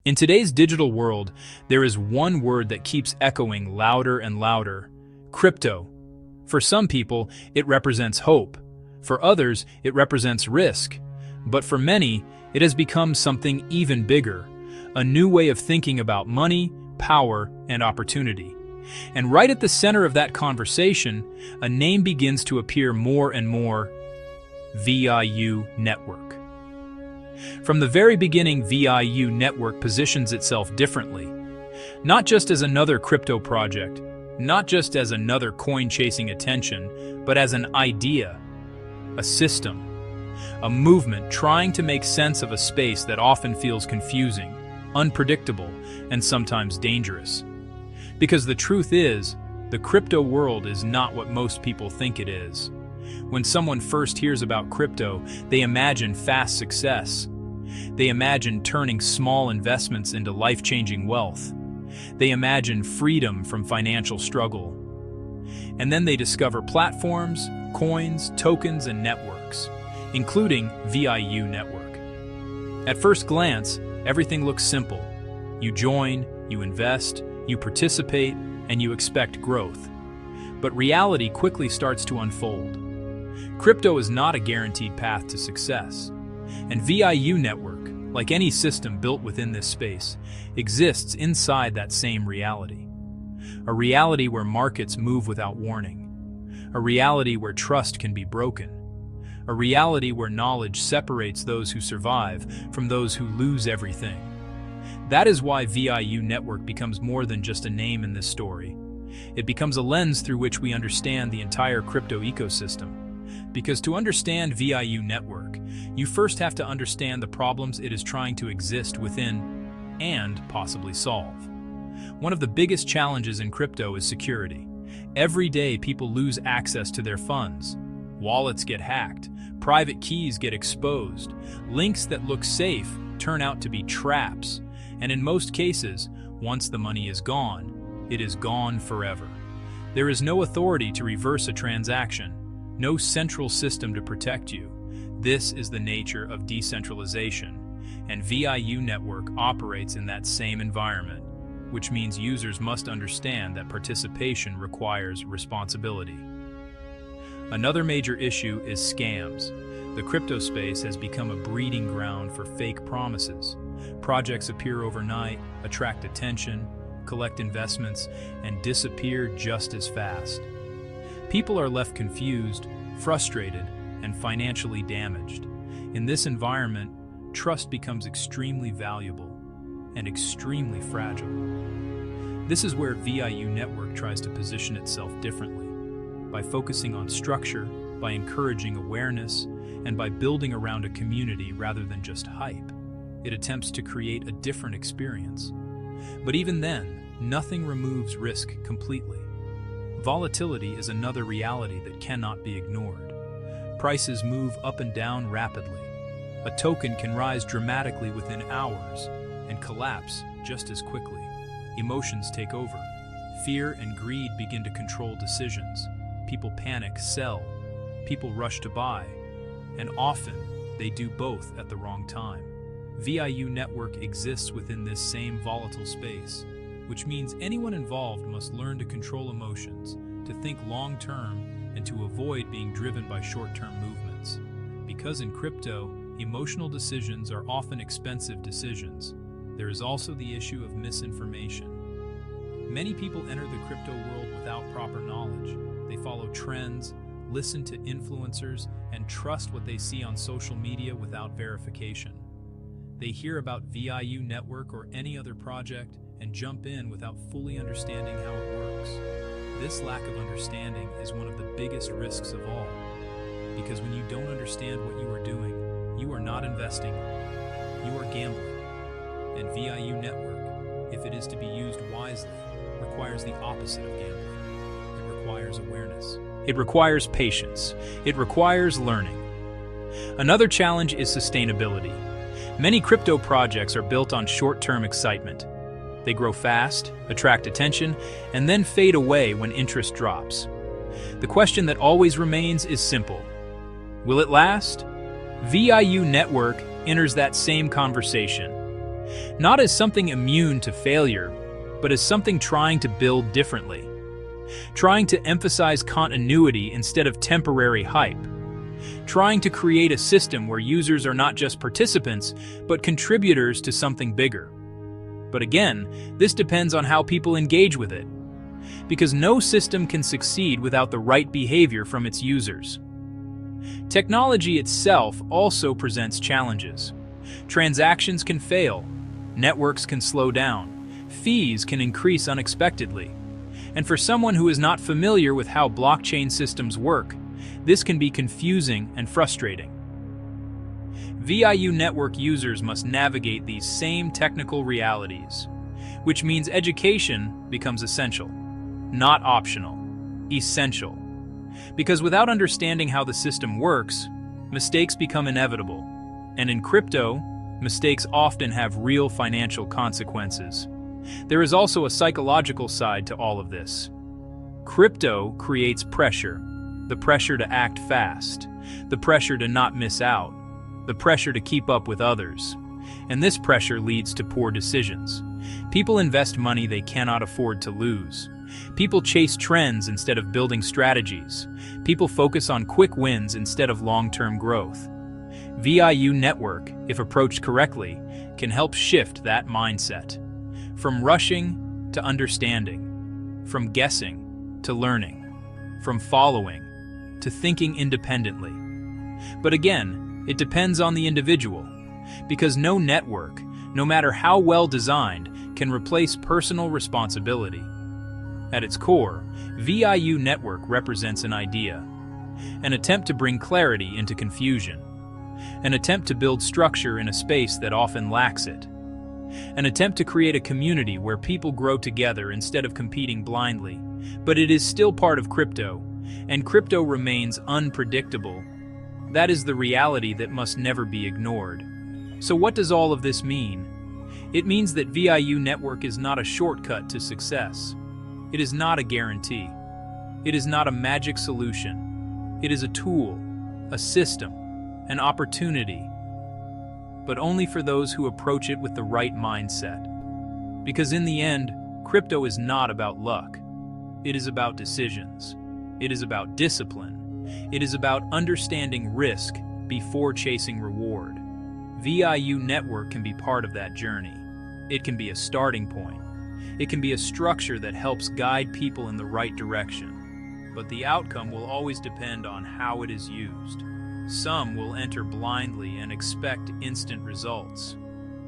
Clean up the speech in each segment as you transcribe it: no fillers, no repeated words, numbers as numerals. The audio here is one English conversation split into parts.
In today's digital world, there is one word that keeps echoing louder and louder: crypto. For some people, it represents hope. For others, it represents risk. But for many, it has become something even bigger: a new way of thinking about money, power, and opportunity. And right at the center of that conversation, a name begins to appear more and more: VIU Network. From the very beginning, VIU Network positions itself differently. Not just as another crypto project, not just as another coin chasing attention, but as an idea, a system, a movement trying to make sense of a space that often feels confusing, unpredictable, and sometimes dangerous. Because the truth is, the crypto world is not what most people think it is. When someone first hears about crypto, they imagine fast success. They imagine turning small investments into life-changing wealth. They imagine freedom from financial struggle. And then they discover platforms, coins, tokens, and networks, including VIU Network. At first glance, everything looks simple. You join, you invest, you participate, and you expect growth. But reality quickly starts to unfold. Crypto is not a guaranteed path to success. And VIU Network, like any system built within this space, exists inside that same reality. A reality where markets move without warning. A reality where trust can be broken. A reality where knowledge separates those who survive from those who lose everything. That is why VIU Network becomes more than just a name in this story. It becomes a lens through which we understand the entire crypto ecosystem. Because to understand VIU Network, you first have to understand the problems it is trying to exist within and possibly solve. One of the biggest challenges in crypto is security. Every day people lose access to their funds. Wallets get hacked, private keys get exposed, links that look safe turn out to be traps, and in most cases, once the money is gone, it is gone forever. There is no authority to reverse a transaction, no central system to protect you. This is the nature of decentralization, and VIU Network operates in that same environment, which means users must understand that participation requires responsibility. Another major issue is scams. The crypto space has become a breeding ground for fake promises. Projects appear overnight, attract attention, collect investments, and disappear just as fast. People are left confused, frustrated, and financially damaged. In this environment, trust becomes extremely valuable and extremely fragile. This is where VIU Network tries to position itself differently. By focusing on structure, by encouraging awareness, and by building around a community rather than just hype, it attempts to create a different experience. But even then, nothing removes risk completely. Volatility is another reality that cannot be ignored. Prices move up and down rapidly. A token can rise dramatically within hours and collapse just as quickly. Emotions take over. Fear and greed begin to control decisions. People panic, sell. People rush to buy. And often, they do both at the wrong time. VIU Network exists within this same volatile space, which means anyone involved must learn to control emotions, to think long-term, and to avoid being driven by short-term movements. Because in crypto, emotional decisions are often expensive decisions. There is also the issue of misinformation. Many people enter the crypto world without proper knowledge. They follow trends, listen to influencers, and trust what they see on social media without verification. They hear about VIU Network or any other project and jump in without fully understanding how it works. This lack of understanding is one of the biggest risks of all, because when you don't understand what you are doing, you are not investing, you are gambling. And VIU Network, if it is to be used wisely, requires the opposite of gambling. It requires awareness. It requires patience. It requires learning. Another challenge is sustainability. Many crypto projects are built on short-term excitement. They grow fast, attract attention, and then fade away when interest drops. The question that always remains is simple. Will it last? VIU Network enters that same conversation. Not as something immune to failure, but as something trying to build differently. Trying to emphasize continuity instead of temporary hype. Trying to create a system where users are not just participants, but contributors to something bigger. But again, this depends on how people engage with it. Because no system can succeed without the right behavior from its users. Technology itself also presents challenges. Transactions can fail, networks can slow down, fees can increase unexpectedly. And for someone who is not familiar with how blockchain systems work, this can be confusing and frustrating. VIU Network users must navigate these same technical realities, which means education becomes essential, not optional, essential. Because without understanding how the system works, mistakes become inevitable. And in crypto, mistakes often have real financial consequences. There is also a psychological side to all of this. Crypto creates pressure. The pressure to act fast, the pressure to not miss out, the pressure to keep up with others. And this pressure leads to poor decisions. People invest money they cannot afford to lose. People chase trends instead of building strategies. People focus on quick wins instead of long-term growth. VIU Network, if approached correctly, can help shift that mindset. From rushing to understanding, from guessing to learning, from following to thinking independently. But again, it depends on the individual, because no network, no matter how well designed, can replace personal responsibility. At its core, VIU Network represents an idea, an attempt to bring clarity into confusion, an attempt to build structure in a space that often lacks it, an attempt to create a community where people grow together instead of competing blindly. But it is still part of crypto, and crypto remains unpredictable. That is the reality that must never be ignored. So what does all of this mean? It means that VIU Network is not a shortcut to success. It is not a guarantee. It is not a magic solution. It is a tool, a system, an opportunity. But only for those who approach it with the right mindset. Because in the end, crypto is not about luck. It is about decisions. It is about discipline. It is about understanding risk before chasing reward. VIU Network can be part of that journey. It can be a starting point. It can be a structure that helps guide people in the right direction. But the outcome will always depend on how it is used. Some will enter blindly and expect instant results.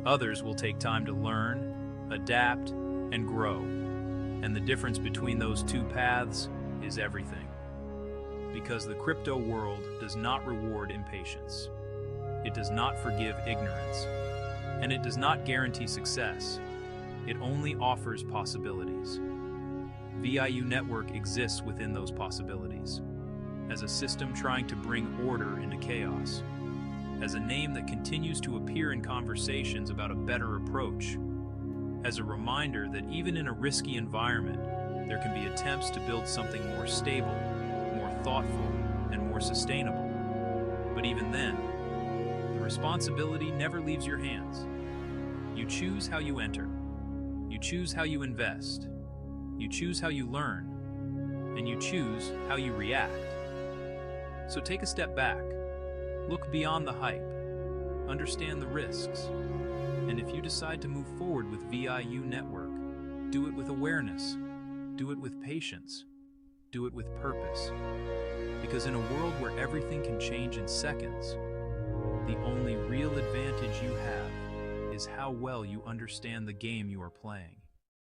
Others will take time to learn, adapt, and grow. And the difference between those two paths is everything. Because the crypto world does not reward impatience. It does not forgive ignorance. And it does not guarantee success. It only offers possibilities. VIU Network exists within those possibilities, as a system trying to bring order into chaos, as a name that continues to appear in conversations about a better approach, as a reminder that even in a risky environment, there can be attempts to build something more stable, more thoughtful, and more sustainable. But even then, the responsibility never leaves your hands. You choose how you enter. You choose how you invest. You choose how you learn. And you choose how you react. So take a step back. Look beyond the hype. Understand the risks. And if you decide to move forward with VIU Network, do it with awareness. Do it with patience. Do it with purpose. Because in a world where everything can change in seconds, the only real advantage you have is how well you understand the game you are playing.